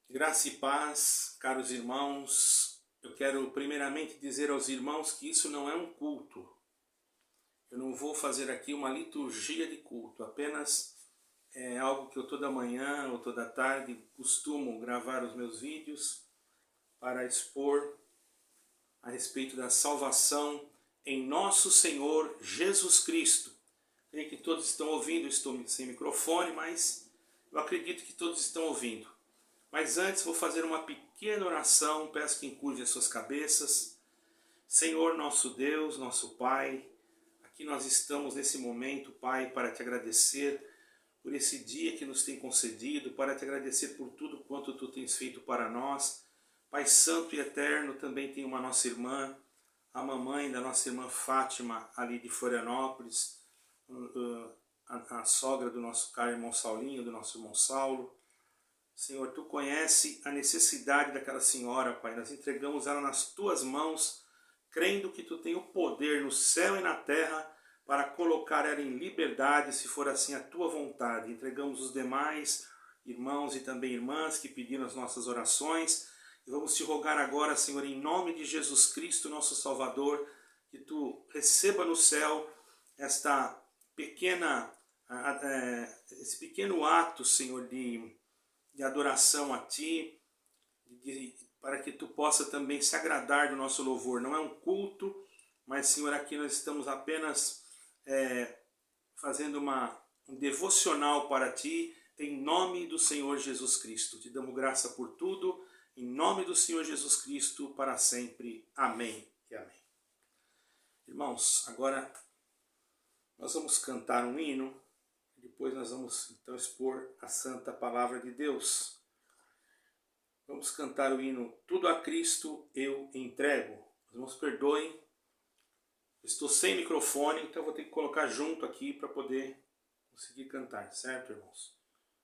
Graça e paz, caros irmãos. Eu quero primeiramente dizer aos irmãos que isso não é um culto. Eu não vou fazer aqui uma liturgia de culto, apenas é algo que eu toda manhã ou toda tarde costumo gravar os meus vídeos para expor a respeito da salvação em nosso Senhor Jesus Cristo. Creio que todos estão ouvindo, estou sem microfone, mas eu acredito que todos estão ouvindo. Mas antes vou fazer uma pequena oração, peço que encurve as suas cabeças. Senhor nosso Deus, nosso Pai, aqui nós estamos nesse momento, Pai, para te agradecer por esse dia que nos tem concedido, para te agradecer por tudo quanto tu tens feito para nós. Pai Santo e Eterno, também tem uma nossa irmã, a mamãe da nossa irmã Fátima, ali de Florianópolis, a sogra do nosso caro irmão Saulinho, do nosso irmão Saulo. Senhor, tu conhece a necessidade daquela senhora, Pai. Nós entregamos ela nas tuas mãos, crendo que tu tem o poder no céu e na terra para colocar ela em liberdade, se for assim a tua vontade. Entregamos os demais irmãos e também irmãs que pediram as nossas orações. E vamos te rogar agora, Senhor, em nome de Jesus Cristo, nosso Salvador, que tu receba no céu esta esse pequeno ato, Senhor, de adoração a Ti, para que Tu possa também se agradar do nosso louvor. Não é um culto, mas, Senhor, aqui nós estamos apenas fazendo um devocional para Ti, em nome do Senhor Jesus Cristo. Te damos graça por tudo, em nome do Senhor Jesus Cristo, para sempre. Amém e amém. Irmãos, agora nós vamos cantar um hino. Depois nós vamos então expor a santa palavra de Deus. Vamos cantar o hino Tudo a Cristo eu entrego. Irmãos, perdoem, estou sem microfone, então vou ter que colocar junto aqui para poder conseguir cantar, certo, irmãos?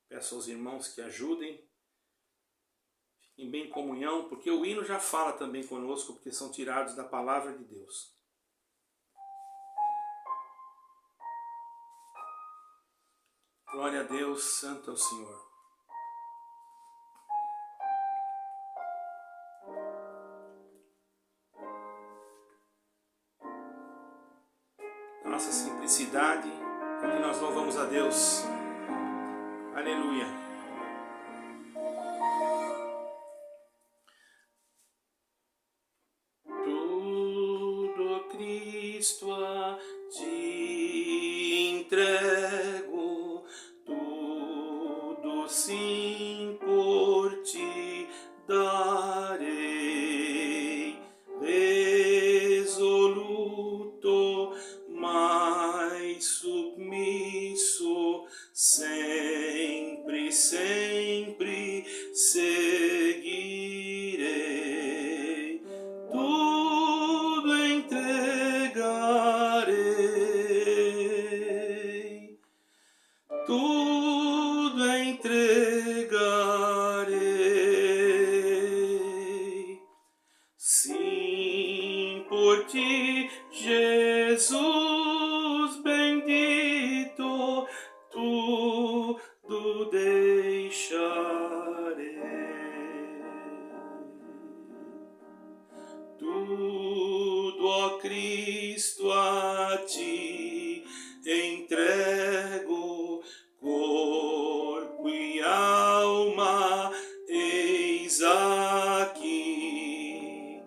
Peço aos irmãos que ajudem, fiquem bem em comunhão, porque o hino já fala também conosco, porque são tirados da palavra de Deus. Glória a Deus, santo é o Senhor. Na nossa simplicidade, é que nós louvamos a Deus. Aleluia. Tudo Cristo a Ti entrego, tudo sim por Ti darei, resoluto, mas submisso, sempre, sempre seguirei, tudo entregarei, tudo entregarei, sim por Ti, Jesus bendito, tudo deixarei, tudo, ó Cristo, a Ti entrego, corpo e alma, eis aqui,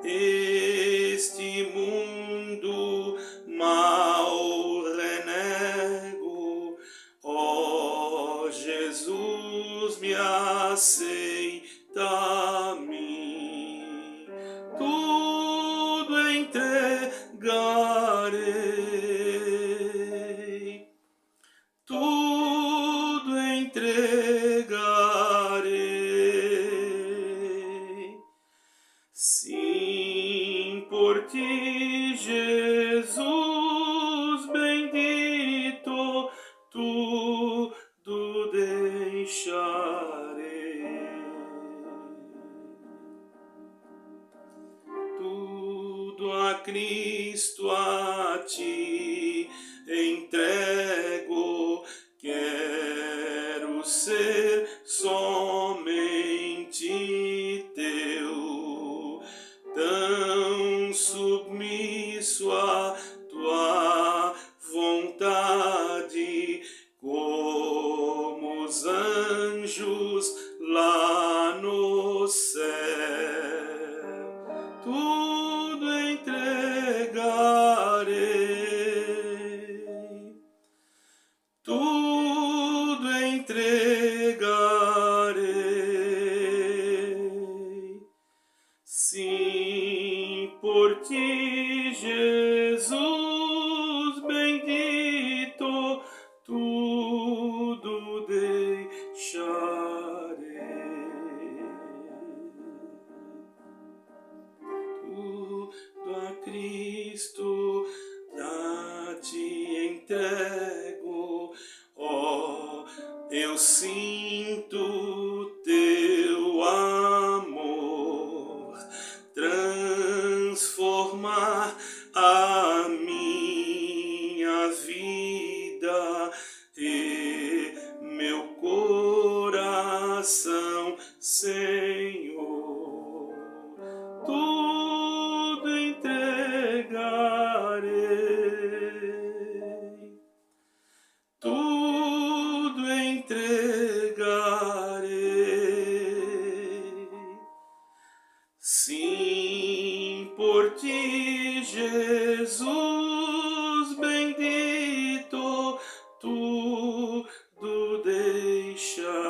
este mundo mal renego, ó Jesus, me aceita a mim, tudo entregarei, tudo entregarei, sim por Ti, Jesus bendito, tudo deixarei, tudo a Cristo, a Ti entrego, quero ser somente lá no céu, tudo entregarei, tudo entregarei, sim, por ti, Jesus bendito, tudo deixarei, tudo a Cristo já te entrego, ó, eu sinto teu amor transformar a minha vida e meu coração, Senhor, tudo entregarei, tudo entregarei, sim, por ti, Jesus bendito, tudo deixarei,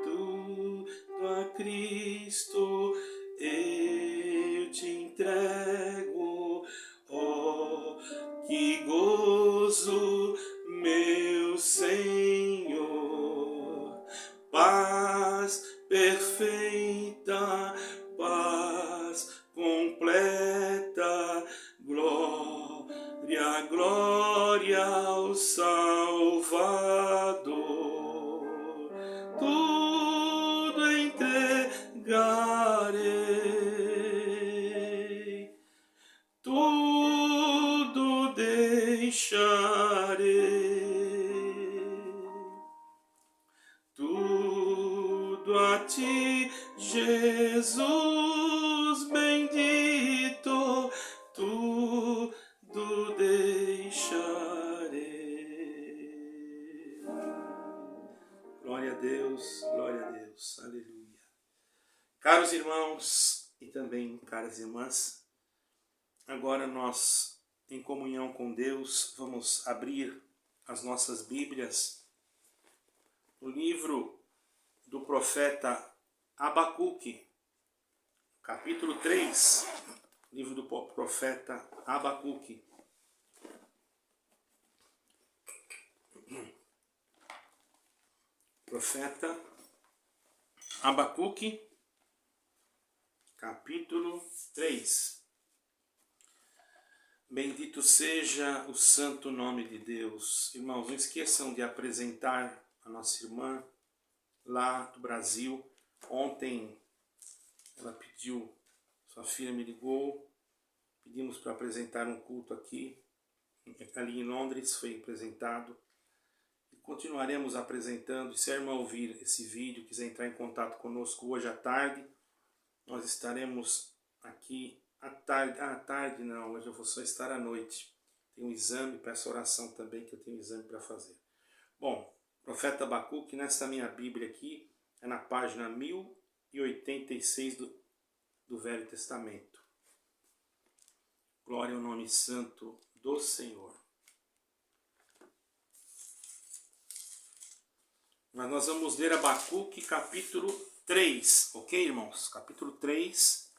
tudo a Cristo eu te entrego, ó, que gozo, meu Senhor, paz perfeita, paz completa, glória, glória ao Salvador, tudo entregarei, tudo deixarei, tudo a ti, Jesus bendito, tudo deixarei. Glória a Deus, aleluia. Caros irmãos e também caras irmãs, agora nós, em comunhão com Deus, vamos abrir as nossas Bíblias no livro do profeta Abacuque, capítulo 3, livro do profeta Abacuque. Profeta Abacuque, capítulo 3. Bendito seja o santo nome de Deus. Irmãos, não esqueçam de apresentar a nossa irmã lá do Brasil. Ontem ela pediu, sua filha me ligou, pedimos para apresentar um culto aqui, ali em Londres, foi apresentado. E continuaremos apresentando. E se a irmã ouvir esse vídeo, quiser entrar em contato conosco hoje à tarde, nós estaremos aqui à tarde não, hoje eu vou só estar à noite. Tenho um exame, peço oração também, que eu tenho um exame para fazer. Bom, profeta Abacuque, nesta minha Bíblia aqui, é na página 1086 do Velho Testamento. Glória ao nome santo do Senhor. Mas nós vamos ler Abacuque capítulo 3, ok, irmãos? Capítulo 3,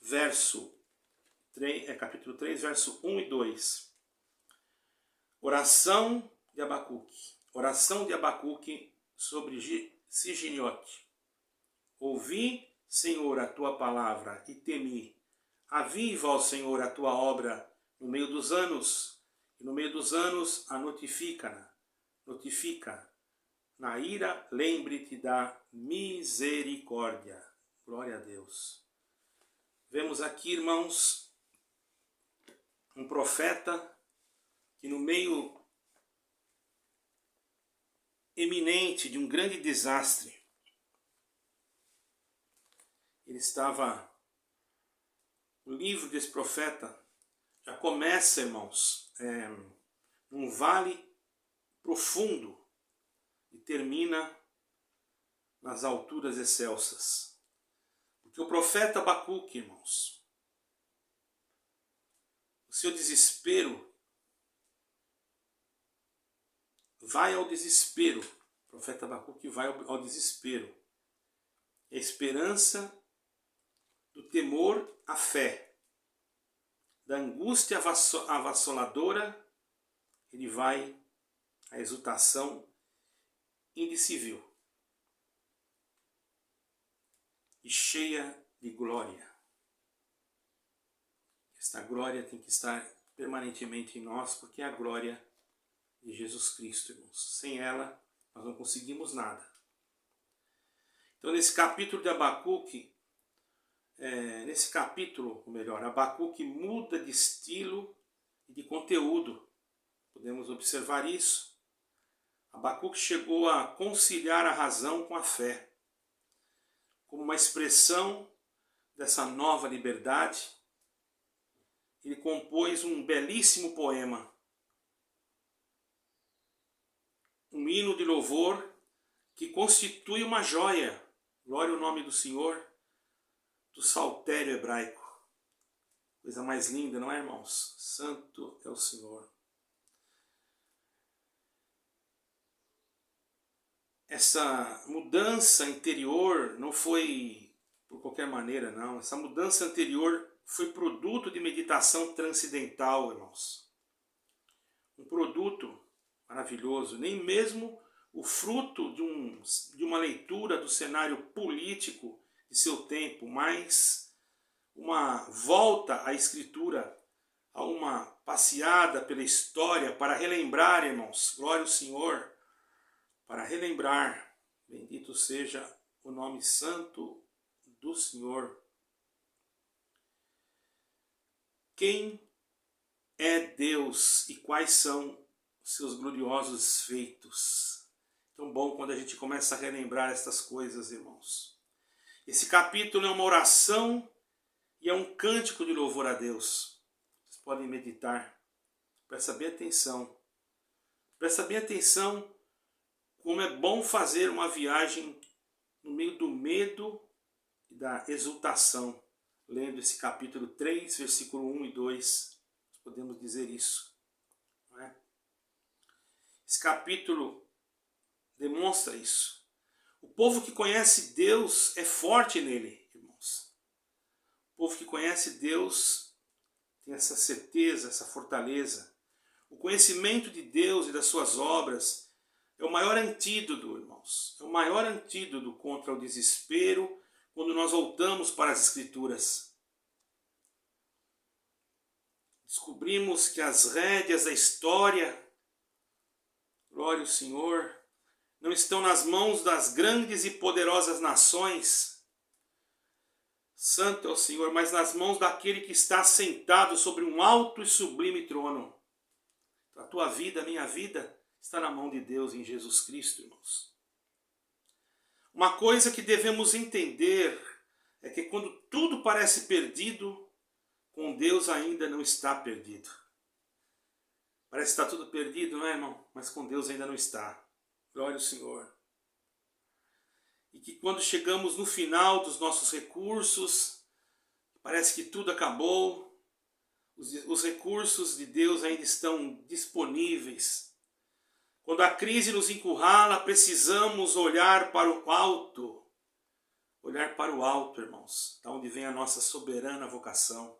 verso 1 e 2. Oração de Abacuque. Oração de Abacuque sobre Sigiote. Ouvi, Senhor, a tua palavra e temi. Aviva, ó Senhor, a tua obra no meio dos anos, e no meio dos anos a notifica. Na ira, lembre-te da misericórdia. Glória a Deus. Vemos aqui, irmãos, um profeta que no meio eminente de um grande desastre, ele estava, o livro desse profeta já começa, irmãos, num vale profundo e termina nas alturas excelsas. Porque o profeta Abacuque, irmãos, o seu desespero vai ao desespero. O profeta Abacuque vai ao desespero. A esperança do temor à fé, da angústia avassaladora, ele vai à exultação indicível e cheia de glória. Esta glória tem que estar permanentemente em nós, porque é a glória de Jesus Cristo, irmãos. Sem ela, nós não conseguimos nada. Então, nesse capítulo de Abacuque, Abacuque muda de estilo e de conteúdo. Podemos observar isso. Abacuque chegou a conciliar a razão com a fé, como uma expressão dessa nova liberdade. Ele compôs um belíssimo poema, um hino de louvor que constitui uma joia, glória ao nome do Senhor, do saltério hebraico. Coisa mais linda, não é, irmãos? Santo é o Senhor. Essa mudança interior não foi por qualquer maneira, não. Essa mudança anterior foi produto de meditação transcendental, irmãos. Um produto maravilhoso. Nem mesmo o fruto de uma leitura do cenário político de seu tempo, mas uma volta à Escritura, a uma passeada pela história para relembrar, irmãos, glória ao Senhor, para relembrar, bendito seja o nome santo do Senhor. Quem é Deus e quais são os seus gloriosos feitos? Tão bom quando a gente começa a relembrar estas coisas, irmãos. Esse capítulo é uma oração e é um cântico de louvor a Deus. Vocês podem meditar. Presta bem atenção. Presta bem atenção como é bom fazer uma viagem no meio do medo e da exultação. Lendo esse capítulo 3, versículo 1 e 2, podemos dizer isso. Não é? Esse capítulo demonstra isso. O povo que conhece Deus é forte nele, irmãos. O povo que conhece Deus tem essa certeza, essa fortaleza. O conhecimento de Deus e das suas obras é o maior antídoto, irmãos. É o maior antídoto contra o desespero quando nós voltamos para as Escrituras. Descobrimos que as rédeas da história, glória ao Senhor, não estão nas mãos das grandes e poderosas nações, santo é o Senhor, mas nas mãos daquele que está sentado sobre um alto e sublime trono. A tua vida, a minha vida, está na mão de Deus em Jesus Cristo, irmãos. Uma coisa que devemos entender é que quando tudo parece perdido, com Deus ainda não está perdido. Parece que está tudo perdido, não é, irmão? Mas com Deus ainda não está. Glória ao Senhor. E que quando chegamos no final dos nossos recursos, parece que tudo acabou, os recursos de Deus ainda estão disponíveis. Quando a crise nos encurrala, precisamos olhar para o alto. Olhar para o alto, irmãos, da onde vem a nossa soberana vocação.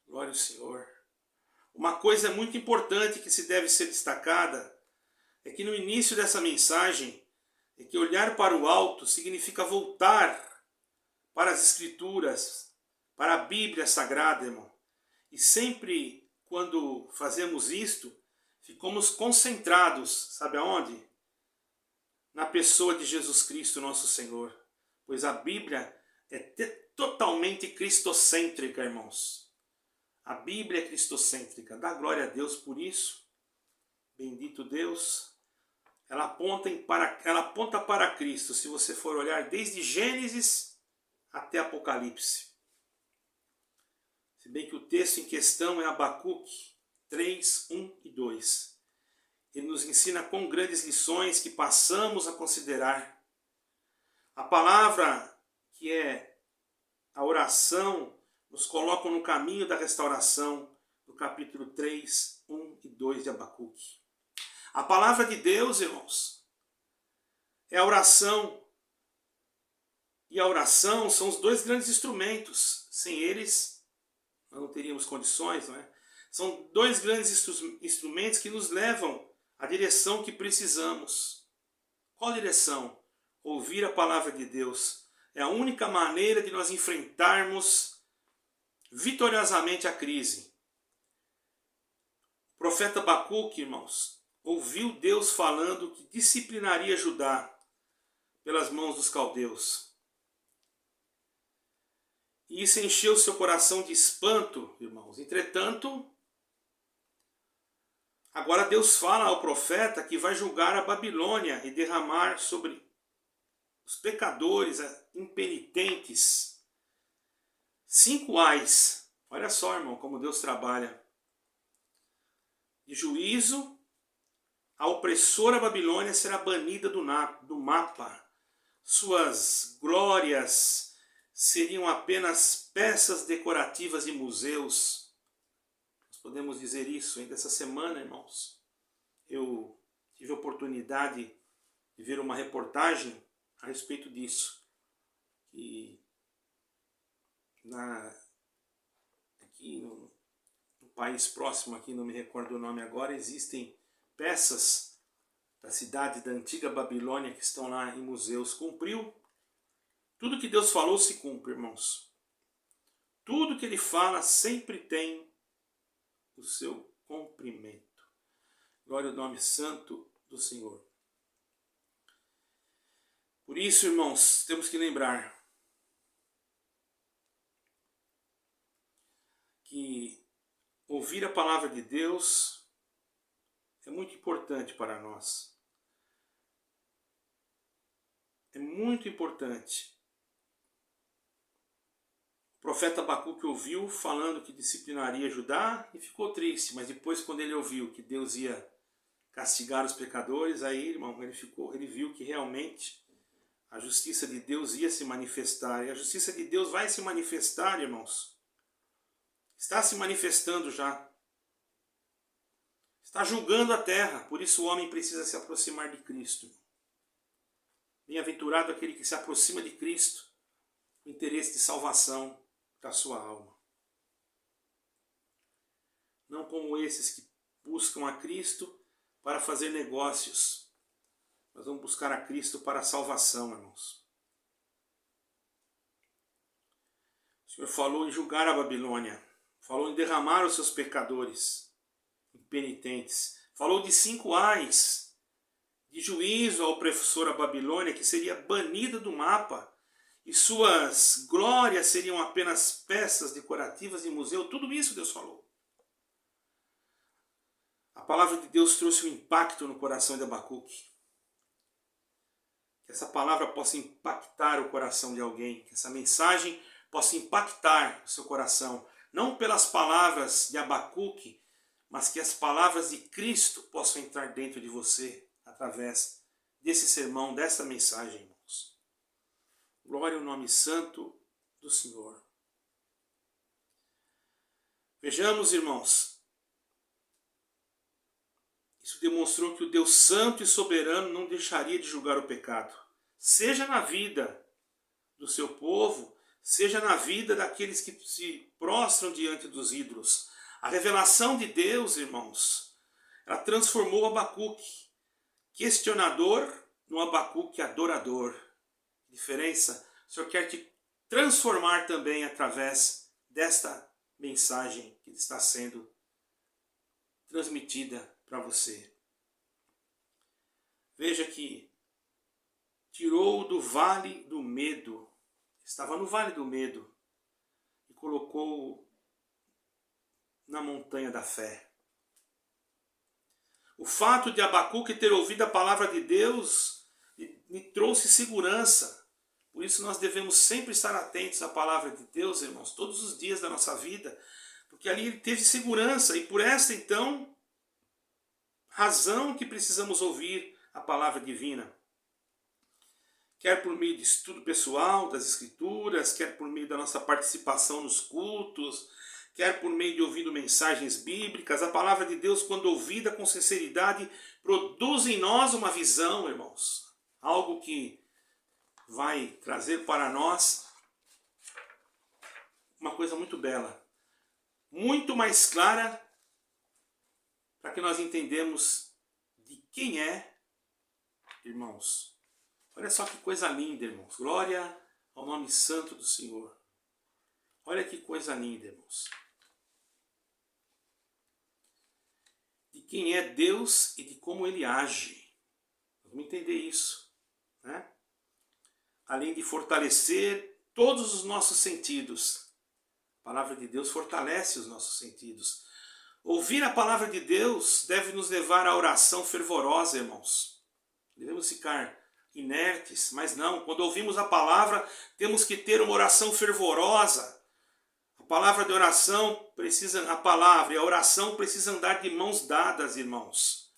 Glória ao Senhor. Uma coisa muito importante que se deve ser destacada é que no início dessa mensagem é que olhar para o alto significa voltar para as Escrituras, para a Bíblia Sagrada, irmão. E sempre quando fazemos isto, ficamos concentrados, sabe aonde? Na pessoa de Jesus Cristo, nosso Senhor. Pois a Bíblia é totalmente cristocêntrica, irmãos. A Bíblia é cristocêntrica. Dá glória a Deus por isso. Bendito Deus. Ela aponta para Cristo, se você for olhar desde Gênesis até Apocalipse. Se bem que o texto em questão é Abacuque 3, 1 e 2. Ele nos ensina com grandes lições que passamos a considerar. A palavra, que é a oração, nos coloca no caminho da restauração, no capítulo 3, 1 e 2 de Abacuque. A palavra de Deus, irmãos, é a oração. E a oração são os dois grandes instrumentos. Sem eles, nós não teríamos condições, não é? São dois grandes instrumentos que nos levam à direção que precisamos. Qual direção? Ouvir a palavra de Deus. É a única maneira de nós enfrentarmos vitoriosamente a crise. O profeta Abacuque, irmãos, ouviu Deus falando que disciplinaria Judá pelas mãos dos caldeus. E isso encheu seu coração de espanto, irmãos. Entretanto, agora Deus fala ao profeta que vai julgar a Babilônia e derramar sobre os pecadores impenitentes 5 ais. Olha só, irmão, como Deus trabalha. De juízo, a opressora Babilônia será banida do mapa. Suas glórias seriam apenas peças decorativas de museus. Nós podemos dizer isso ainda essa semana, irmãos. Eu tive a oportunidade de ver uma reportagem a respeito disso. E aqui no país próximo, aqui não me recordo o nome agora, existem peças da cidade da antiga Babilônia que estão lá em museus. Cumpriu. Tudo que Deus falou se cumpre, irmãos. Tudo que Ele fala sempre tem o seu cumprimento. Glória ao nome santo do Senhor. Por isso, irmãos, temos que lembrar que ouvir a palavra de Deus é muito importante para nós. É muito importante. O profeta Abacuque ouviu falando que disciplinaria Judá e ficou triste, mas depois, quando ele ouviu que Deus ia castigar os pecadores, aí, irmão, ele viu que realmente a justiça de Deus ia se manifestar. E a justiça de Deus vai se manifestar, irmãos. Está se manifestando já. Está julgando a terra, por isso o homem precisa se aproximar de Cristo. Bem-aventurado aquele que se aproxima de Cristo, com interesse de salvação da sua alma. Não como esses que buscam a Cristo para fazer negócios. Nós vamos buscar a Cristo para a salvação, irmãos. O Senhor falou em julgar a Babilônia. Falou em derramar os seus pecadores impenitentes. Falou de 5 ais de juízo à opressora Babilônia, que seria banida do mapa. E suas glórias seriam apenas peças decorativas de museu. Tudo isso Deus falou. A palavra de Deus trouxe um impacto no coração de Abacuque. Que essa palavra possa impactar o coração de alguém. Que essa mensagem possa impactar o seu coração. Não pelas palavras de Abacuque, mas que as palavras de Cristo possam entrar dentro de você através desse sermão, dessa mensagem. Glória ao nome santo do Senhor. Vejamos, irmãos. Isso demonstrou que o Deus santo e soberano não deixaria de julgar o pecado. Seja na vida do seu povo, seja na vida daqueles que se prostram diante dos ídolos. A revelação de Deus, irmãos, ela transformou Abacuque, questionador, no Abacuque adorador. Diferença, o Senhor quer te transformar também através desta mensagem que está sendo transmitida para você. Veja que tirou do vale do medo, estava no vale do medo, e colocou na montanha da fé. O fato de Abacuque ter ouvido a palavra de Deus me trouxe segurança. Por isso nós devemos sempre estar atentos à palavra de Deus, irmãos, todos os dias da nossa vida, porque ali ele teve segurança, e por esta então, razão que precisamos ouvir a palavra divina. Quer por meio de estudo pessoal das Escrituras, quer por meio da nossa participação nos cultos, quer por meio de ouvindo mensagens bíblicas, a palavra de Deus, quando ouvida com sinceridade, produz em nós uma visão, irmãos. Algo que vai trazer para nós uma coisa muito bela, muito mais clara, para que nós entendamos de quem é, irmãos. Olha só que coisa linda, irmãos. Glória ao nome santo do Senhor. Olha que coisa linda, irmãos. De quem é Deus e de como Ele age. Vamos entender isso, né? Além de fortalecer todos os nossos sentidos. A palavra de Deus fortalece os nossos sentidos. Ouvir a palavra de Deus deve nos levar à oração fervorosa, irmãos. Devemos ficar inertes, mas não. Quando ouvimos a palavra, temos que ter uma oração fervorosa. A palavra de oração precisa, a palavra e a oração precisam andar de mãos dadas, irmãos.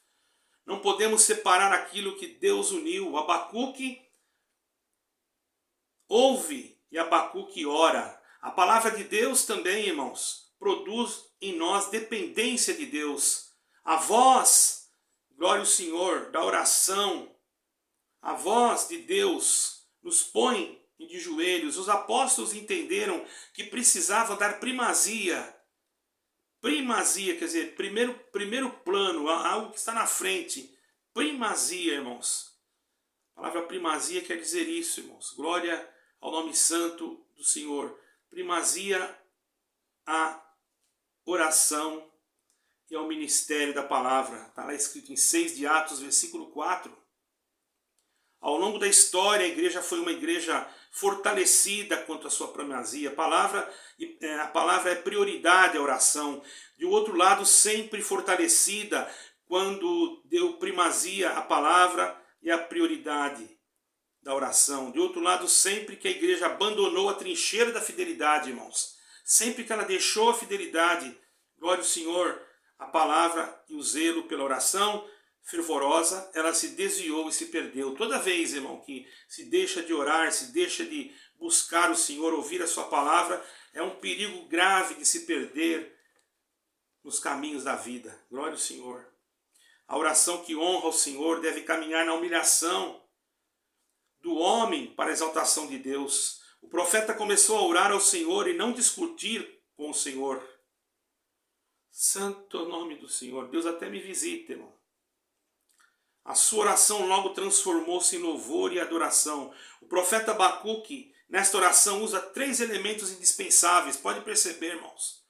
Não podemos separar aquilo que Deus uniu. Abacuque ouve e Abacuque ora. A palavra de Deus também, irmãos, produz em nós dependência de Deus. A voz, glória ao Senhor, da oração, a voz de Deus nos põe de joelhos. Os apóstolos entenderam que precisavam dar primazia. Primazia, quer dizer, primeiro plano, algo que está na frente. Primazia, irmãos. A palavra primazia quer dizer isso, irmãos. Glória ao nome santo do Senhor. Primazia à oração e ao ministério da palavra. Está lá escrito em 6 de Atos, versículo 4. Ao longo da história, a igreja foi uma igreja fortalecida quanto à sua primazia. A palavra é prioridade à oração. De outro lado, sempre fortalecida quando deu primazia à palavra e à prioridade da oração. De outro lado, sempre que a igreja abandonou a trincheira da fidelidade, irmãos. Sempre que ela deixou a fidelidade, glória ao Senhor, a palavra e o zelo pela oração fervorosa, ela se desviou e se perdeu. Toda vez, irmão, que se deixa de orar, se deixa de buscar o Senhor, ouvir a sua palavra, é um perigo grave de se perder nos caminhos da vida. Glória ao Senhor. A oração que honra o Senhor deve caminhar na humilhação do homem para a exaltação de Deus. O profeta começou a orar ao Senhor e não discutir com o Senhor. Santo é o nome do Senhor. Deus até me visita, irmão. A sua oração logo transformou-se em louvor e adoração. O profeta Abacuque, nesta oração, usa 3 elementos indispensáveis. Pode perceber, irmãos.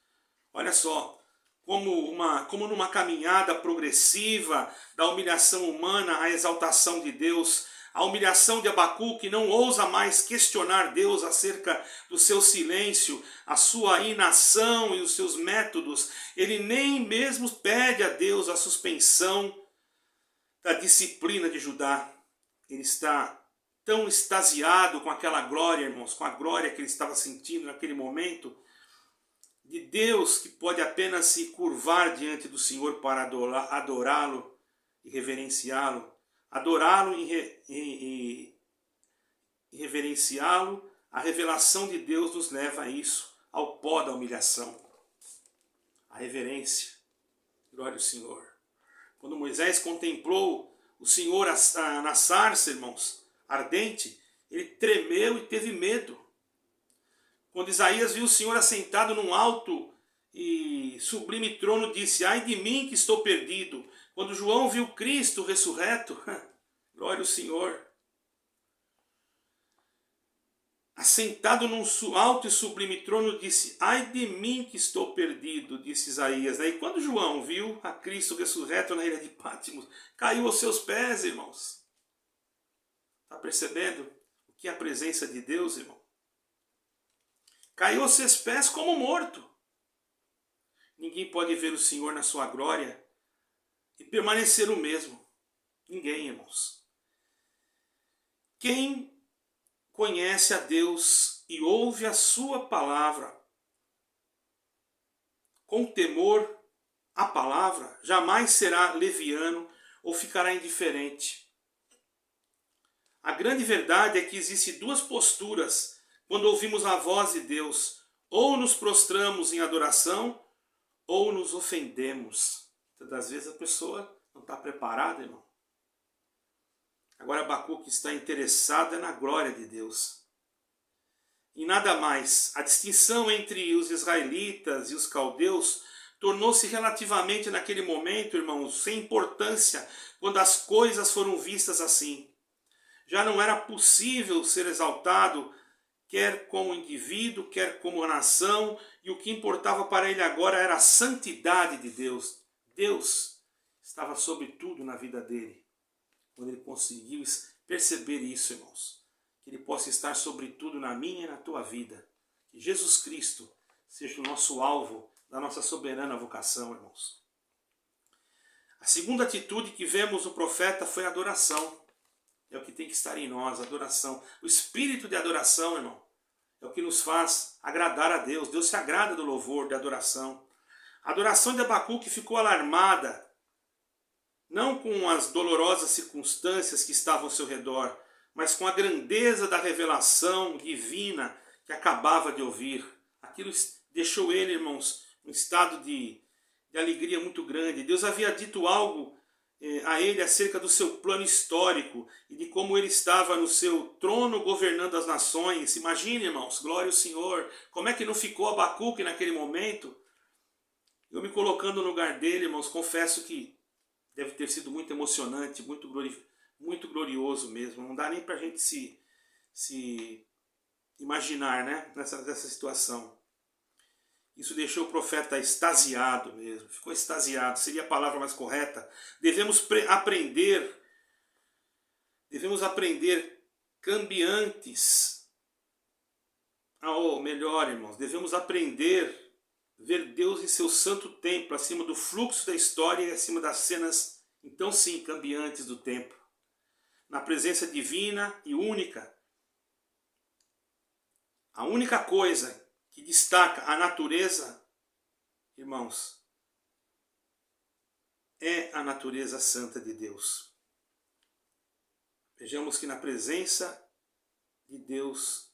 Olha só, como numa caminhada progressiva da humilhação humana à exaltação de Deus. A humilhação de Abacuque não ousa mais questionar Deus acerca do seu silêncio, a sua inação e os seus métodos. Ele nem mesmo pede a Deus a suspensão da disciplina de Judá. Ele está tão extasiado com aquela glória, irmãos, com a glória que ele estava sentindo naquele momento, de Deus, que pode apenas se curvar diante do Senhor para adorá-lo e reverenciá-lo. Adorá-lo e reverenciá-lo, a revelação de Deus nos leva a isso, ao pó da humilhação. A reverência. Glória ao Senhor. Quando Moisés contemplou o Senhor na sarça, irmãos, ardente, ele tremeu e teve medo. Quando Isaías viu o Senhor assentado num alto e sublime trono, disse: ai de mim que estou perdido. Quando João viu Cristo ressurreto, glória ao Senhor, assentado num alto e sublime trono, disse: ai de mim que estou perdido, disse Isaías. Daí quando João viu a Cristo ressurreto na ilha de Patmos, caiu aos seus pés, irmãos. Está percebendo o que é a presença de Deus, irmão? Caiu aos seus pés como morto. Ninguém pode ver o Senhor na sua glória e permanecer o mesmo. Ninguém, irmãos. Quem conhece a Deus e ouve a sua palavra com temor a palavra, jamais será leviano ou ficará indiferente. A grande verdade é que existem duas posturas quando ouvimos a voz de Deus. Ou nos prostramos em adoração, ou nos ofendemos. Muitas vezes a pessoa não está preparada, irmão. Agora Abacuque está interessada na glória de Deus. E nada mais. A distinção entre os israelitas e os caldeus tornou-se relativamente naquele momento, irmãos, sem importância quando as coisas foram vistas assim. Já não era possível ser exaltado, quer como indivíduo, quer como nação, e o que importava para ele agora era a santidade de Deus. Deus estava sobre tudo na vida dele. Quando ele conseguiu perceber isso, irmãos, que ele possa estar sobre tudo na minha e na tua vida. Que Jesus Cristo seja o nosso alvo da nossa soberana vocação, irmãos. A segunda atitude que vemos no profeta foi a adoração. É o que tem que estar em nós, adoração. O espírito de adoração, irmão, é o que nos faz agradar a Deus. Deus se agrada do louvor, da adoração. A adoração de Abacuque ficou alarmada, não com as dolorosas circunstâncias que estavam ao seu redor, mas com a grandeza da revelação divina que acabava de ouvir. Aquilo deixou ele, irmãos, num estado de alegria muito grande. Deus havia dito algo a ele acerca do seu plano histórico e de como ele estava no seu trono governando as nações. Imagine, irmãos, glória ao Senhor. Como é que não ficou Abacuque naquele momento? Eu me colocando no lugar dele, irmãos, confesso que deve ter sido muito emocionante, muito glorioso mesmo. Não dá nem para a gente se imaginar, né, nessa situação. Isso deixou o profeta extasiado mesmo, ficou extasiado, seria a palavra mais correta. Devemos aprender cambiantes. Ou melhor, irmãos, devemos aprender a ver Deus em seu santo templo, acima do fluxo da história e acima das cenas, então sim, cambiantes do tempo. Na presença divina e única. A única coisa que destaca a natureza, irmãos, é a natureza santa de Deus. Vejamos que na presença de Deus,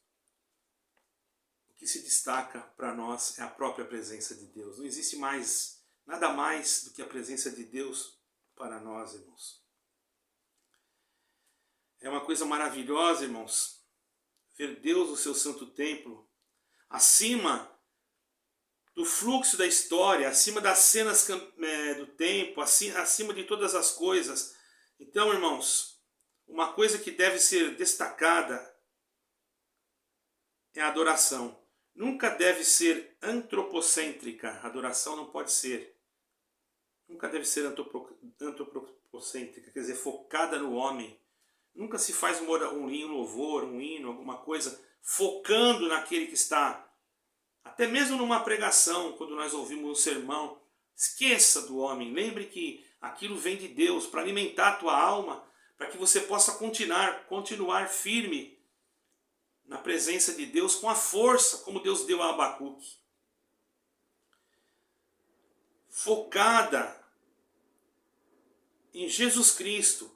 o que se destaca para nós é a própria presença de Deus. Não existe nada mais do que a presença de Deus para nós, irmãos. É uma coisa maravilhosa, irmãos, ver Deus no seu santo templo, acima do fluxo da história, acima das cenas do tempo, acima de todas as coisas. Então, irmãos, uma coisa que deve ser destacada é a adoração. Nunca deve ser antropocêntrica. A adoração não pode ser. Nunca deve ser antropocêntrica, quer dizer, focada no homem. Nunca se faz um louvor, um hino, alguma coisa focando naquele que está. Até mesmo numa pregação, quando nós ouvimos um sermão, esqueça do homem. Lembre que aquilo vem de Deus para alimentar a tua alma, para que você possa continuar firme na presença de Deus com a força como Deus deu a Abacuque. Focada em Jesus Cristo.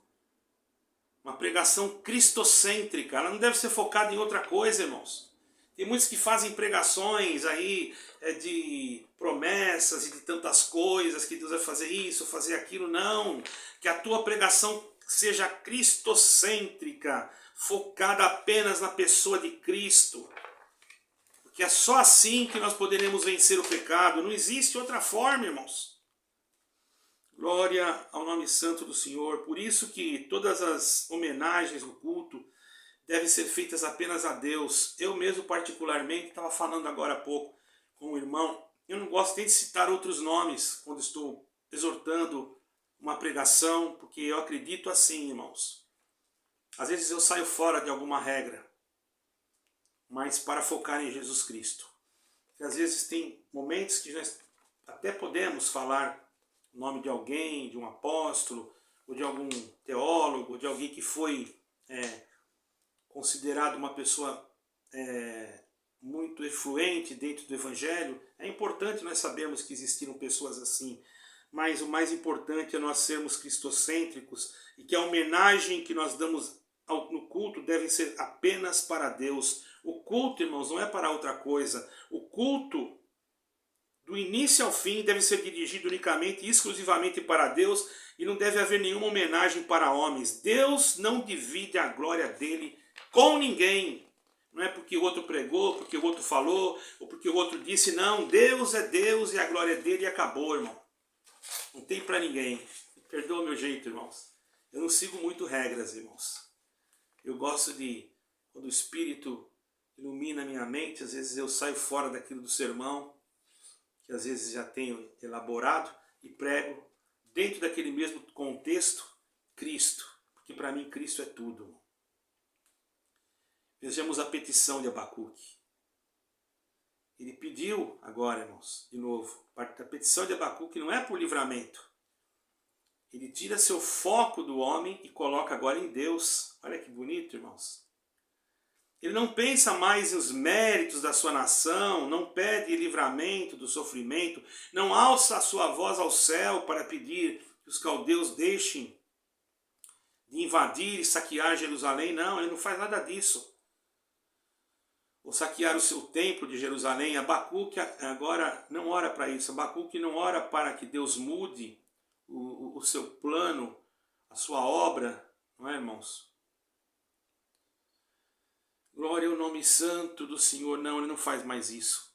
Uma pregação cristocêntrica. Ela não deve ser focada em outra coisa, irmãos. Tem muitos que fazem pregações aí de promessas e de tantas coisas, que Deus vai fazer isso, fazer aquilo. Não. Que a tua pregação seja cristocêntrica, focada apenas na pessoa de Cristo. Porque é só assim que nós poderemos vencer o pecado. Não existe outra forma, irmãos. Glória ao nome santo do Senhor. Por isso que todas as homenagens no culto devem ser feitas apenas a Deus. Eu mesmo particularmente estava falando agora há pouco com um irmão. Eu não gosto nem de citar outros nomes quando estou exortando uma pregação, porque eu acredito assim, irmãos. Às vezes eu saio fora de alguma regra, mas para focar em Jesus Cristo. Porque às vezes tem momentos que nós até podemos falar o nome de alguém, de um apóstolo, ou de algum teólogo, de alguém que foi considerado uma pessoa muito influente dentro do Evangelho. É importante nós sabermos que existiram pessoas assim. mas o mais importante é nós sermos cristocêntricos e que a homenagem que nós damos no culto deve ser apenas para Deus. O culto, irmãos, não é para outra coisa. O culto, do início ao fim, deve ser dirigido unicamente e exclusivamente para Deus e não deve haver nenhuma homenagem para homens. Deus não divide a glória dele com ninguém. Não é porque o outro pregou, porque o outro falou, ou porque o outro disse. Não, Deus é Deus e a glória é dele e acabou, irmão. Não tem para ninguém. Perdoa o meu jeito, irmãos. Eu não sigo muito regras, irmãos. Eu gosto de, quando o Espírito ilumina a minha mente, às vezes eu saio fora daquilo do sermão, que às vezes já tenho elaborado, e prego dentro daquele mesmo contexto, Cristo. Porque para mim Cristo é tudo. Vejamos a petição de Abacuque. Ele pediu agora, irmãos, de novo, a petição de Abacuque não é por livramento. Ele tira seu foco do homem e coloca agora em Deus. Olha que bonito, irmãos. Ele não pensa mais nos méritos da sua nação, não pede livramento do sofrimento, não alça a sua voz ao céu para pedir que os caldeus deixem de invadir e saquear Jerusalém. Não, ele não faz nada disso. Ou saquear o seu templo de Jerusalém. Abacuque agora não ora para isso. Abacuque não ora para que Deus mude o seu plano, a sua obra, não é, irmãos? Glória ao nome santo do Senhor. Não, ele não faz mais isso.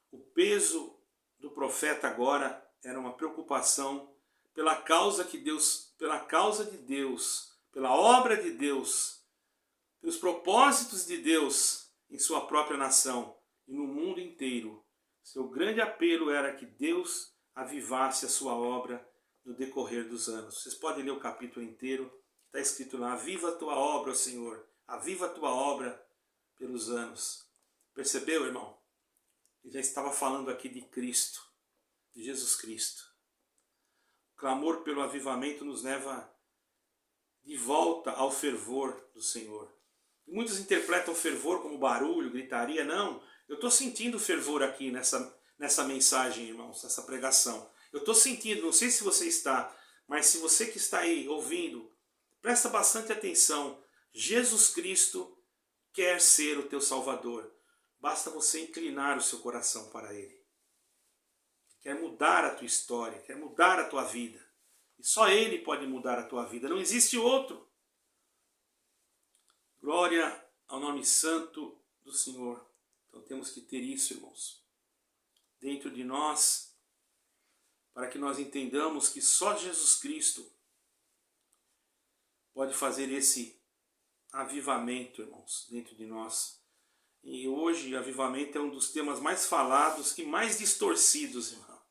O peso do profeta agora era uma preocupação pela causa de Deus, pela obra de Deus, pelos propósitos de Deus em sua própria nação e no mundo inteiro. Seu grande apelo era que Deus avivasse a sua obra no decorrer dos anos. Vocês podem ler o capítulo inteiro, está escrito lá: aviva a tua obra, Senhor, aviva a tua obra pelos anos. Percebeu, irmão? Ele já estava falando aqui de Cristo, de Jesus Cristo. O clamor pelo avivamento nos leva de volta ao fervor do Senhor. E muitos interpretam fervor como barulho, gritaria. Não, eu estou sentindo fervor aqui nessa mensagem, irmãos, nessa pregação. Eu estou sentindo, não sei se você está, mas se você que está aí ouvindo, presta bastante atenção. Jesus Cristo quer ser o teu Salvador. Basta você inclinar o seu coração para Ele. Quer mudar a tua história, quer mudar a tua vida. E só Ele pode mudar a tua vida, não existe outro. Glória ao nome santo do Senhor. Então temos que ter isso, irmãos, dentro de nós, para que nós entendamos que só Jesus Cristo pode fazer esse avivamento, irmãos, dentro de nós. E hoje, avivamento é um dos temas mais falados e mais distorcidos, irmão.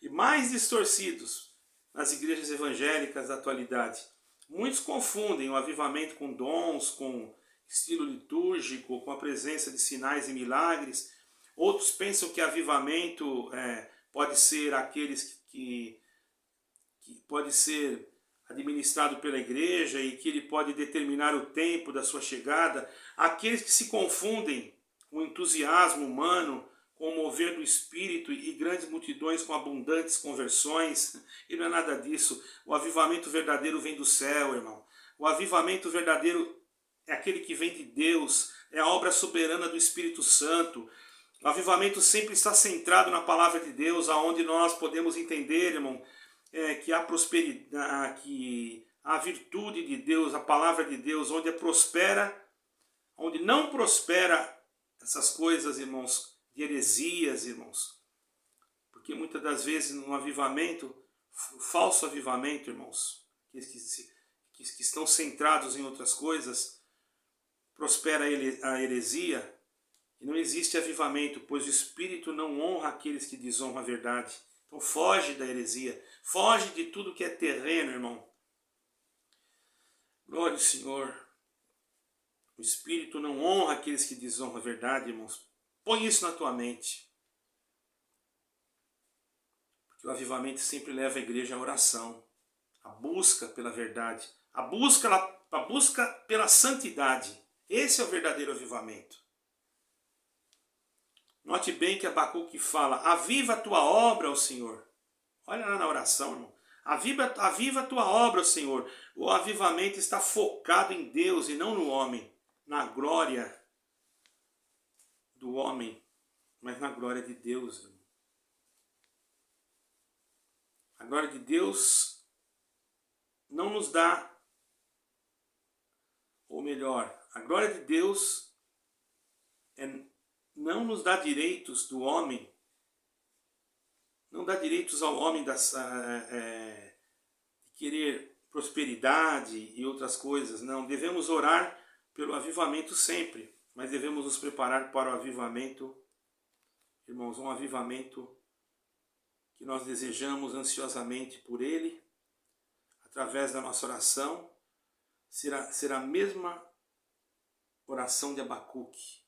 E mais distorcidos nas igrejas evangélicas da atualidade. Muitos confundem o avivamento com dons, com estilo litúrgico, com a presença de sinais e milagres. Outros pensam que avivamento pode ser aqueles que pode ser administrado pela igreja e que ele pode determinar o tempo da sua chegada. Aqueles que se confundem com o entusiasmo humano, com o mover do Espírito e grandes multidões com abundantes conversões. E não é nada disso. O avivamento verdadeiro vem do céu, irmão. O avivamento verdadeiro é aquele que vem de Deus, é a obra soberana do Espírito Santo. O avivamento sempre está centrado na palavra de Deus, aonde nós podemos entender, irmão, que há prosperidade, que há virtude de Deus, a palavra de Deus, onde onde não prospera essas coisas, irmãos, de heresias, irmãos. Porque muitas das vezes no avivamento, falso avivamento, irmãos, que estão centrados em outras coisas, prospera a heresia e não existe avivamento, pois o Espírito não honra aqueles que desonram a verdade. Então foge da heresia, foge de tudo que é terreno, irmão. Glória ao Senhor. O Espírito não honra aqueles que desonram a verdade, irmãos. Põe isso na tua mente. Porque o avivamento sempre leva a igreja à oração, a busca pela verdade, a busca pela santidade. Esse é o verdadeiro avivamento. Note bem que Abacuque fala: aviva a tua obra, ó Senhor. Olha lá na oração, irmão. Aviva a tua obra, Senhor. O avivamento está focado em Deus e não no homem, na glória do homem, mas na glória de Deus, irmão. A glória de Deus não nos dá, ou melhor, a glória de Deus não nos dá direitos do homem, não dá direitos ao homem de querer prosperidade e outras coisas. Não, devemos orar pelo avivamento sempre, mas devemos nos preparar para o avivamento, irmãos, um avivamento que nós desejamos ansiosamente por ele, através da nossa oração. Será a mesma oração de Abacuque,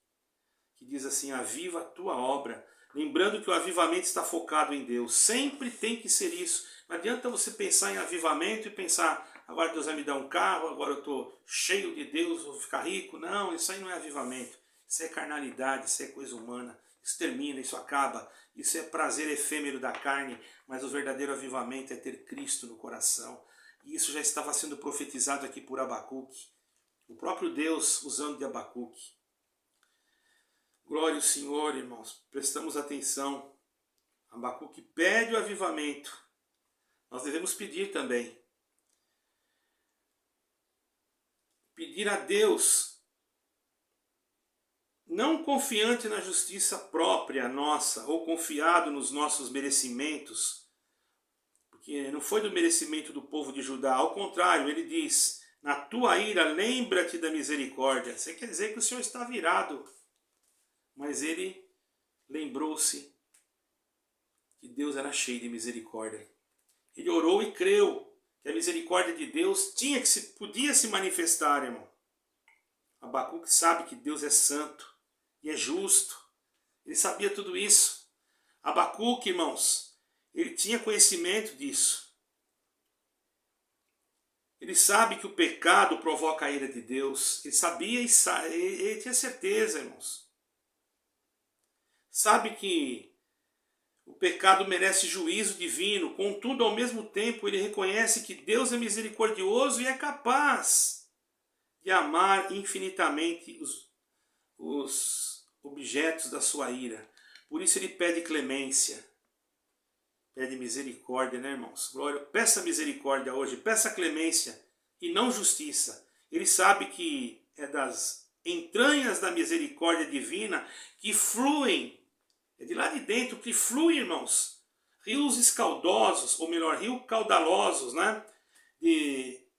que diz assim: aviva a tua obra. Lembrando que o avivamento está focado em Deus. Sempre tem que ser isso. Não adianta você pensar em avivamento e pensar, agora Deus vai me dar um carro, agora eu estou cheio de Deus, vou ficar rico. Não, isso aí não é avivamento. Isso é carnalidade, isso é coisa humana. Isso termina, isso acaba. Isso é prazer efêmero da carne. Mas o verdadeiro avivamento é ter Cristo no coração. E isso já estava sendo profetizado aqui por Abacuque. O próprio Deus usando de Abacuque. Glória ao Senhor, irmãos. Prestamos atenção. Abacuque pede o avivamento. Nós devemos pedir também. Pedir a Deus, não confiante na justiça própria nossa, ou confiado nos nossos merecimentos, porque não foi do merecimento do povo de Judá. Ao contrário, ele diz: na tua ira lembra-te da misericórdia. Isso quer dizer que o Senhor está virado. Mas ele lembrou-se que Deus era cheio de misericórdia. Ele orou e creu que a misericórdia de Deus podia se manifestar, irmão. Abacuque sabe que Deus é santo e é justo. Ele sabia tudo isso. Abacuque, irmãos, ele tinha conhecimento disso. Ele sabe que o pecado provoca a ira de Deus. Ele sabia e ele tinha certeza, irmãos. Sabe que o pecado merece juízo divino, contudo, ao mesmo tempo, ele reconhece que Deus é misericordioso e é capaz de amar infinitamente os objetos da sua ira. Por isso ele pede clemência, pede misericórdia, né, irmãos? Glória, peça misericórdia hoje, peça clemência e não justiça. Ele sabe que é das entranhas da misericórdia divina que fluem, é de lá de dentro que flui, irmãos, rios escaldosos, ou melhor, rios caudalosos, né,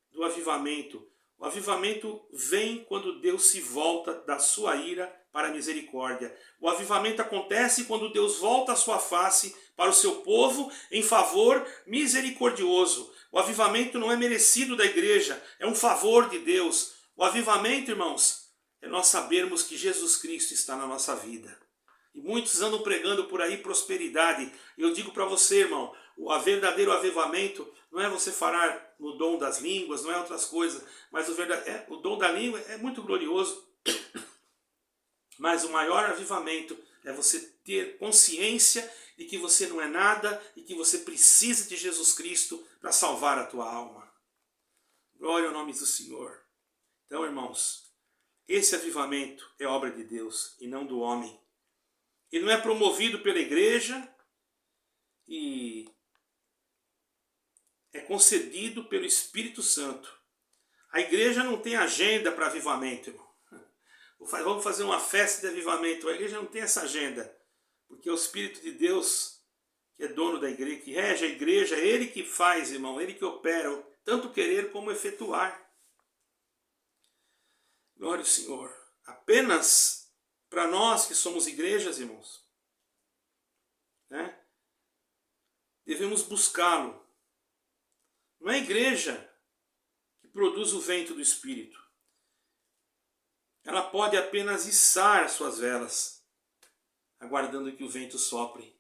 do avivamento. O avivamento vem quando Deus se volta da sua ira para a misericórdia. O avivamento acontece quando Deus volta a sua face para o seu povo em favor misericordioso. O avivamento não é merecido da igreja, é um favor de Deus. O avivamento, irmãos, é nós sabermos que Jesus Cristo está na nossa vida. E muitos andam pregando por aí prosperidade. E eu digo para você, irmão, o verdadeiro avivamento não é você falar no dom das línguas, não é outras coisas, mas o dom da língua é muito glorioso. Mas o maior avivamento é você ter consciência de que você não é nada e que você precisa de Jesus Cristo para salvar a tua alma. Glória ao nome do Senhor. Então, irmãos, esse avivamento é obra de Deus e não do homem. Ele não é promovido pela igreja e é concedido pelo Espírito Santo. A igreja não tem agenda para avivamento, irmão. Vamos fazer uma festa de avivamento. A igreja não tem essa agenda, porque é o Espírito de Deus que é dono da igreja, que rege a igreja, é Ele que faz, irmão, Ele que opera, tanto querer como efetuar. Glória ao Senhor. Apenas para nós que somos igrejas, irmãos, né, devemos buscá-lo. Não é a igreja que produz o vento do Espírito. Ela pode apenas içar suas velas, aguardando que o vento sopre,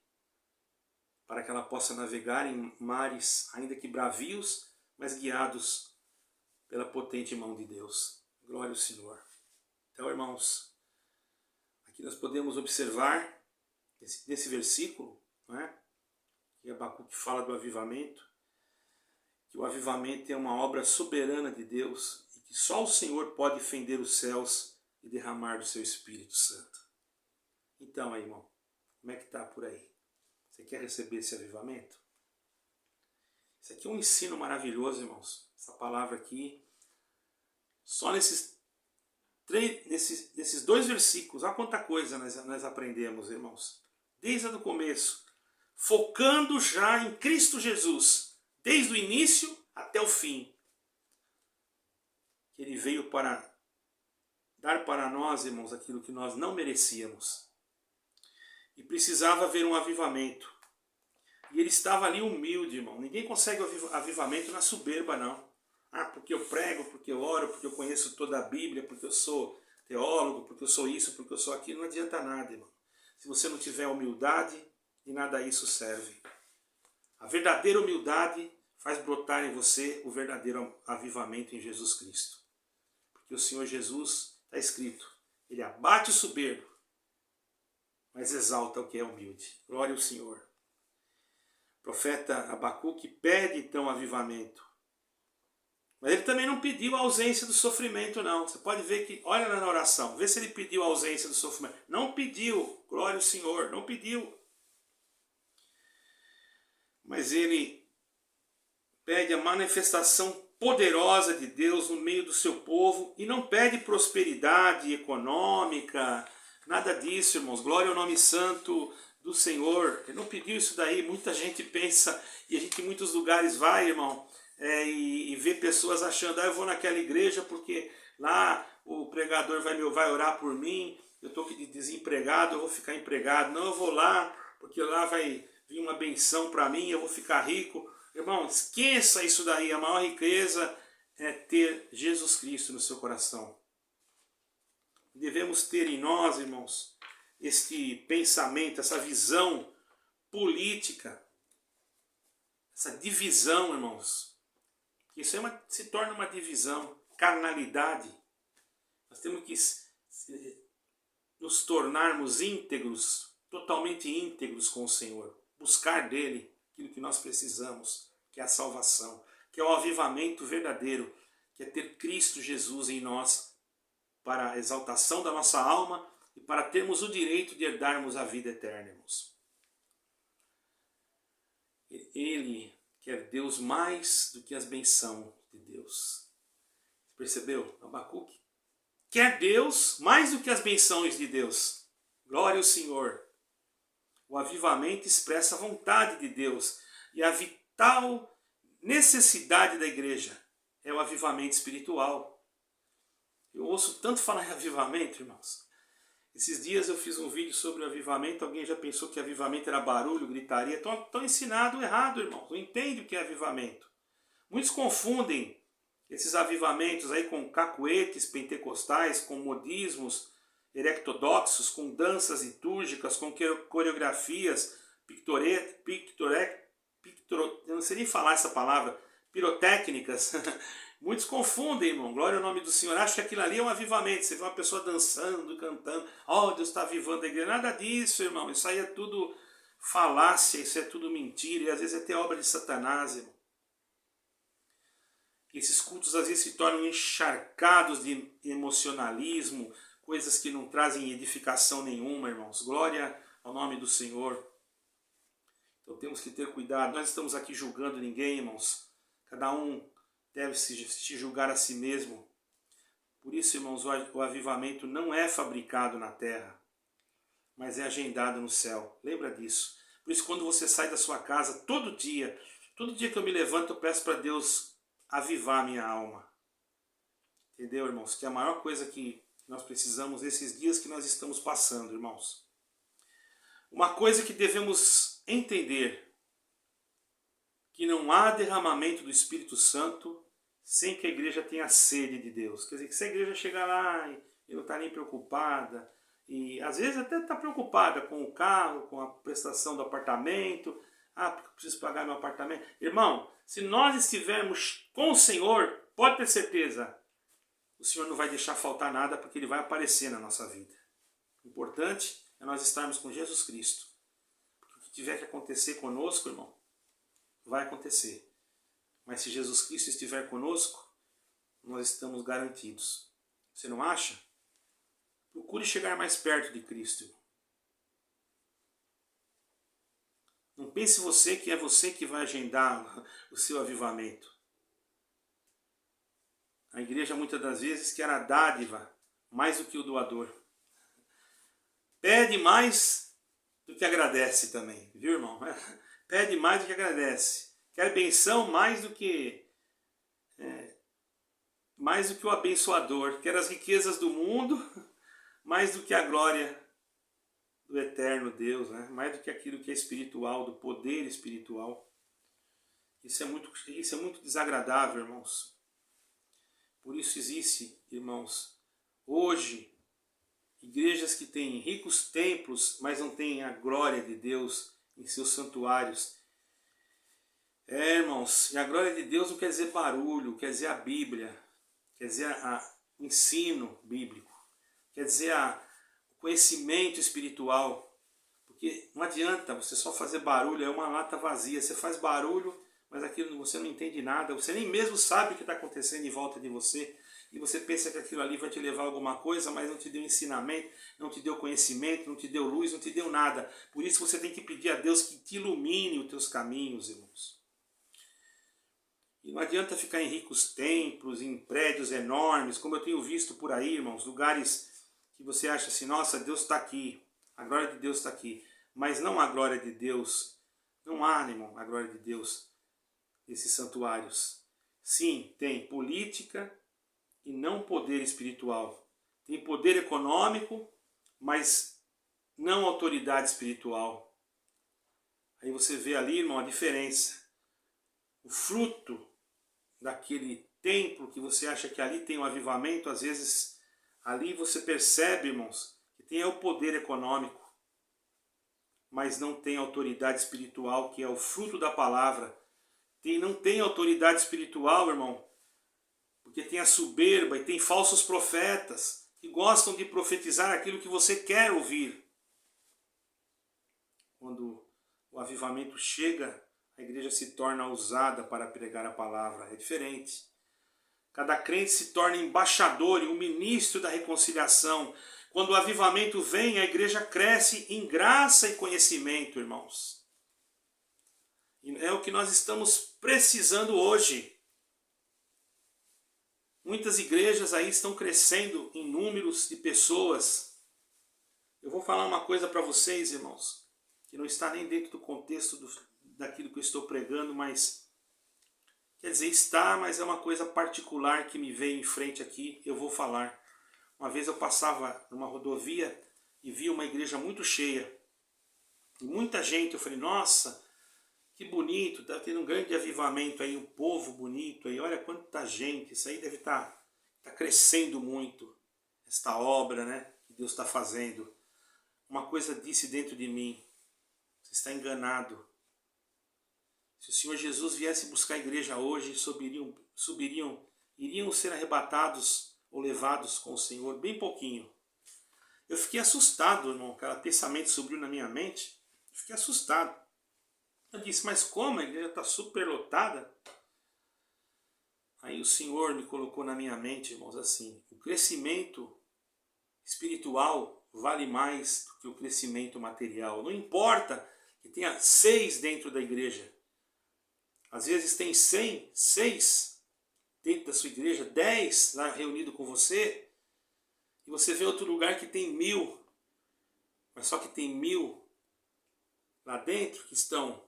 para que ela possa navegar em mares, ainda que bravios, mas guiados pela potente mão de Deus. Glória ao Senhor. Então, irmãos, aqui nós podemos observar nesse versículo, não é, E Abacuque fala do avivamento, que o avivamento é uma obra soberana de Deus e que só o Senhor pode fender os céus e derramar do seu Espírito Santo. Então, aí, irmão, como é que está por aí? Você quer receber esse avivamento? Isso aqui é um ensino maravilhoso, irmãos. Essa palavra aqui, só nesses 2 versículos, olha quanta coisa nós aprendemos, irmãos. Desde o começo, focando já em Cristo Jesus, desde o início até o fim. Que Ele veio para dar para nós, irmãos, aquilo que nós não merecíamos. E precisava haver um avivamento. E Ele estava ali humilde, irmão. Ninguém consegue avivamento na soberba, não. Ah, porque eu prego, porque eu oro, porque eu conheço toda a Bíblia, porque eu sou teólogo, porque eu sou isso, porque eu sou aquilo. Não adianta nada, irmão. Se você não tiver humildade, de nada isso serve. A verdadeira humildade faz brotar em você o verdadeiro avivamento em Jesus Cristo. Porque o Senhor Jesus, está escrito, Ele abate o soberbo, mas exalta o que é humilde. Glória ao Senhor. O profeta Abacuque pede então avivamento. Mas ele também não pediu a ausência do sofrimento, não. Você pode ver que, olha na oração, vê se ele pediu a ausência do sofrimento. Não pediu, glória ao Senhor, não pediu. Mas ele pede a manifestação poderosa de Deus no meio do seu povo e não pede prosperidade econômica, nada disso, irmãos. Glória ao nome santo do Senhor. Ele não pediu isso daí. Muita gente pensa, e a gente em muitos lugares vai, irmão, e vê pessoas achando, eu vou naquela igreja porque lá o pregador vai orar por mim, eu estou aqui desempregado, eu vou ficar empregado. Não, eu vou lá porque lá vai vir uma benção para mim, eu vou ficar rico. Irmão, esqueça isso daí. A maior riqueza é ter Jesus Cristo no seu coração. Devemos ter em nós, irmãos, este pensamento, essa visão política, essa divisão, irmãos. Isso se torna uma divisão, carnalidade. Nós temos que nos tornarmos íntegros, totalmente íntegros com o Senhor. Buscar dele aquilo que nós precisamos, que é a salvação, que é o avivamento verdadeiro, que é ter Cristo Jesus em nós, para a exaltação da nossa alma e para termos o direito de herdarmos a vida eterna, irmãos. Ele quer Deus mais do que as bênçãos de Deus. Percebeu? Abacuque quer Deus mais do que as bênçãos de Deus. Glória ao Senhor. O avivamento expressa a vontade de Deus e a vital necessidade da igreja é o avivamento espiritual. Eu ouço tanto falar em avivamento, irmãos. Esses dias eu fiz um vídeo sobre o avivamento. Alguém já pensou que avivamento era barulho, gritaria? Estão ensinado errado, irmãos. Não entende o que é avivamento. Muitos confundem esses avivamentos aí com cacuetes pentecostais, com modismos herectodoxos, com danças litúrgicas, com coreografias, eu não sei nem falar essa palavra, pirotécnicas. Muitos confundem, irmão. Glória ao nome do Senhor. Acho que aquilo ali é um avivamento. Você vê uma pessoa dançando, cantando. Oh, Deus está avivando a igreja. Nada disso, irmão. Isso aí é tudo falácia, isso é tudo mentira. E às vezes é até obra de Satanás, irmão. Esses cultos às vezes se tornam encharcados de emocionalismo, coisas que não trazem edificação nenhuma, irmãos. Glória ao nome do Senhor. Então temos que ter cuidado. Nós estamos aqui julgando ninguém, irmãos. Cada um deve se julgar a si mesmo. Por isso, irmãos, o avivamento não é fabricado na terra, mas é agendado no céu. Lembra disso. Por isso, quando você sai da sua casa, todo dia que eu me levanto, eu peço para Deus avivar a minha alma. Entendeu, irmãos? Que é a maior coisa que nós precisamos nesses dias que nós estamos passando, irmãos. Uma coisa que devemos entender, que não há derramamento do Espírito Santo sem que a igreja tenha sede de Deus. Quer dizer, que se a igreja chegar lá e não está nem preocupada, e às vezes até está preocupada com o carro, com a prestação do apartamento, porque eu preciso pagar meu apartamento. Irmão, se nós estivermos com o Senhor, pode ter certeza, o Senhor não vai deixar faltar nada, porque Ele vai aparecer na nossa vida. O importante é nós estarmos com Jesus Cristo. tiver que acontecer conosco, irmão, vai acontecer. Mas se Jesus Cristo estiver conosco, nós estamos garantidos. Você não acha? Procure chegar mais perto de Cristo. Não pense você que é você que vai agendar o seu avivamento. A igreja muitas das vezes quer a dádiva mais do que o doador. Pede mais do que agradece também, viu, irmão? Pede mais do que agradece. Quer benção mais do que o abençoador. Quer as riquezas do mundo mais do que a glória do eterno Deus, né? Mais do que aquilo que é espiritual, do poder espiritual. Isso é muito desagradável, irmãos. Por isso existe, irmãos, hoje, igrejas que têm ricos templos, mas não têm a glória de Deus em seus santuários. Irmãos, e a glória de Deus não quer dizer barulho, quer dizer a Bíblia, quer dizer o ensino bíblico, quer dizer o conhecimento espiritual. Porque não adianta você só fazer barulho, é uma lata vazia. Você faz barulho, mas aquilo você não entende nada, você nem mesmo sabe o que está acontecendo em volta de você, e você pensa que aquilo ali vai te levar a alguma coisa, mas não te deu ensinamento, não te deu conhecimento, não te deu luz, não te deu nada. Por isso você tem que pedir a Deus que te ilumine os teus caminhos, irmãos. E não adianta ficar em ricos templos, em prédios enormes, como eu tenho visto por aí, irmãos, lugares que você acha assim, nossa, Deus está aqui, a glória de Deus está aqui, mas não a glória de Deus, não há, irmão, a glória de Deus nesses santuários. Sim, tem política e não poder espiritual. Tem poder econômico, mas não autoridade espiritual. Aí você vê ali, irmão, a diferença. O fruto daquele templo que você acha que ali tem um avivamento, às vezes ali você percebe, irmãos, que tem o poder econômico, mas não tem autoridade espiritual, que é o fruto da palavra. Não tem autoridade espiritual, irmão, porque tem a soberba e tem falsos profetas que gostam de profetizar aquilo que você quer ouvir. Quando o avivamento chega, a igreja se torna usada para pregar a palavra. É diferente. Cada crente se torna embaixador e um ministro da reconciliação. Quando o avivamento vem, a igreja cresce em graça e conhecimento, irmãos. E é o que nós estamos precisando hoje. Muitas igrejas aí estão crescendo em números de pessoas. Eu vou falar uma coisa para vocês, irmãos, que não está nem dentro do contexto daquilo que eu estou pregando, mas quer dizer, está, mas é uma coisa particular que me veio em frente aqui, eu vou falar. Uma vez eu passava numa rodovia e vi uma igreja muito cheia. E muita gente, eu falei, nossa, que bonito, está tendo um grande avivamento aí, um povo bonito aí, olha quanta gente, isso aí deve estar crescendo muito, esta obra, né, que Deus está fazendo. Uma coisa disse dentro de mim, você está enganado. Se o Senhor Jesus viesse buscar a igreja hoje, iriam ser arrebatados ou levados com o Senhor, bem pouquinho. Eu fiquei assustado, irmão, aquele pensamento subiu na minha mente, eu fiquei assustado. Eu disse, mas como? A igreja está super lotada? Aí o Senhor me colocou na minha mente, irmãos, assim, o crescimento espiritual vale mais do que o crescimento material. Não importa que tenha 6 dentro da igreja. Às vezes tem 6 dentro da sua igreja, 10 lá reunido com você, e você vê outro lugar que tem 1000, mas só que tem 1000 lá dentro que são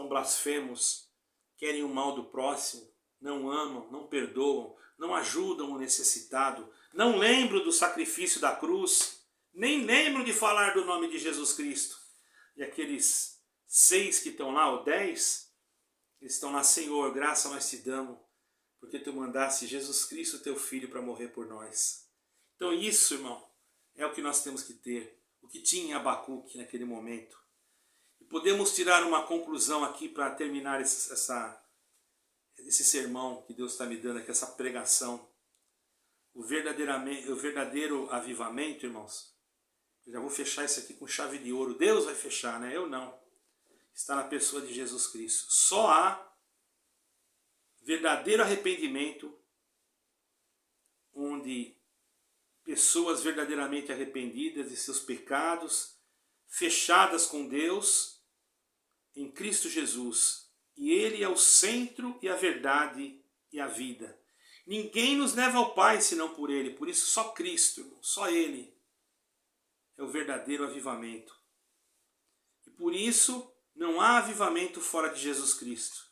blasfemos, querem o mal do próximo, não amam, não perdoam, não ajudam o necessitado, não lembram do sacrifício da cruz, nem lembram de falar do nome de Jesus Cristo. E aqueles 6 que estão lá, ou 10, eles estão lá, Senhor, graça nós te damos, porque tu mandaste Jesus Cristo, teu Filho, para morrer por nós. Então isso, irmão, é o que nós temos que ter, o que tinha em Abacuque naquele momento. Podemos tirar uma conclusão aqui para terminar esse sermão que Deus está me dando aqui, essa pregação. O verdadeiro avivamento, irmãos, Eu já vou fechar isso aqui com chave de ouro. Deus vai fechar, né? Eu não. Está na pessoa de Jesus Cristo. Só há verdadeiro arrependimento onde pessoas verdadeiramente arrependidas de seus pecados, fechadas com Deus, em Cristo Jesus. E Ele é o centro e a verdade e a vida. Ninguém nos leva ao Pai senão por Ele. Por isso só Cristo, só Ele é o verdadeiro avivamento. E por isso não há avivamento fora de Jesus Cristo.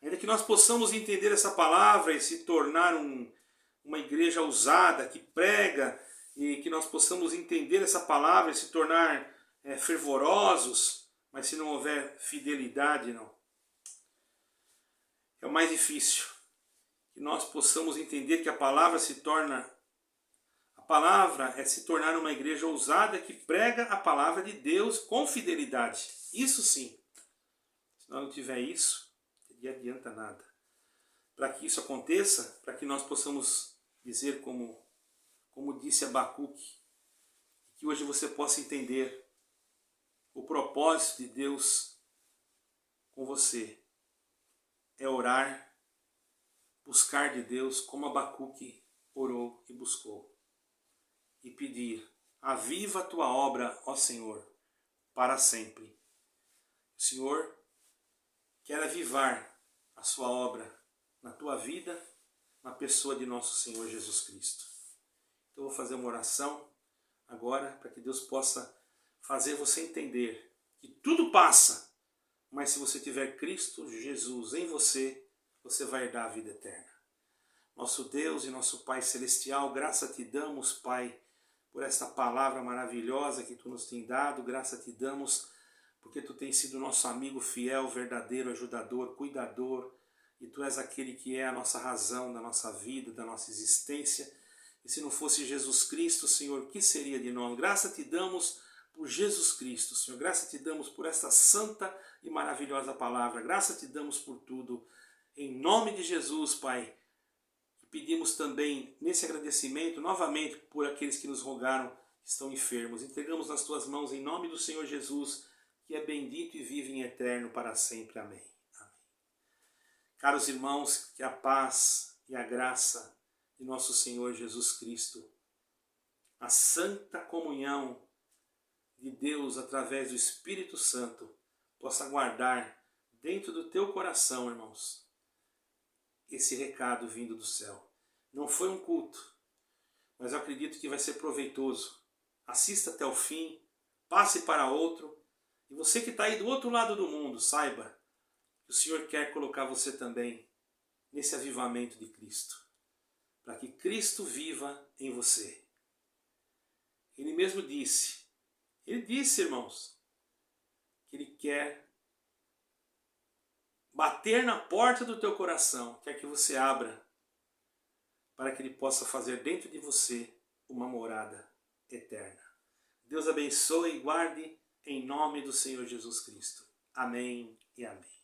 Ainda que nós possamos entender essa palavra e se tornar uma igreja ousada, que prega, e que nós possamos entender essa palavra e se tornar fervorosos, mas se não houver fidelidade, não. É o mais difícil. Que nós possamos entender que a palavra é se tornar uma igreja ousada que prega a palavra de Deus com fidelidade. Isso sim. Se nós não tiver isso, não adianta nada. Para que isso aconteça, para que nós possamos dizer como disse Abacuque, que hoje você possa entender o propósito de Deus com você. É orar, buscar de Deus como Abacuque orou e buscou. E pedir, aviva a tua obra, ó Senhor, para sempre. O Senhor quer avivar a sua obra na tua vida, na pessoa de nosso Senhor Jesus Cristo. Então eu vou fazer uma oração agora para que Deus possa fazer você entender que tudo passa, mas se você tiver Cristo Jesus em você, você vai herdar a vida eterna. Nosso Deus e nosso Pai Celestial, graça te damos, Pai, por esta palavra maravilhosa que Tu nos tem dado, graça te damos porque Tu tens sido nosso amigo fiel, verdadeiro, ajudador, cuidador, e Tu és aquele que é a nossa razão da nossa vida, da nossa existência. E se não fosse Jesus Cristo, Senhor, o que seria de nós? Graça te damos por Jesus Cristo, Senhor. Graça te damos por esta santa e maravilhosa palavra. Graça te damos por tudo. Em nome de Jesus, Pai. Pedimos também, nesse agradecimento, novamente, por aqueles que nos rogaram, que estão enfermos. Entregamos nas Tuas mãos, em nome do Senhor Jesus, que é bendito e vive em eterno para sempre. Amém. Amém. Caros irmãos, que a paz e a graça de nosso Senhor Jesus Cristo, a santa comunhão de Deus através do Espírito Santo, possa guardar dentro do teu coração, irmãos, esse recado vindo do céu. Não foi um culto, mas eu acredito que vai ser proveitoso. Assista até o fim, passe para outro, e você que está aí do outro lado do mundo, saiba que o Senhor quer colocar você também nesse avivamento de Cristo, para que Cristo viva em você. Ele mesmo disse, irmãos, que Ele quer bater na porta do teu coração, quer que você abra, para que Ele possa fazer dentro de você uma morada eterna. Deus abençoe e guarde em nome do Senhor Jesus Cristo. Amém e amém.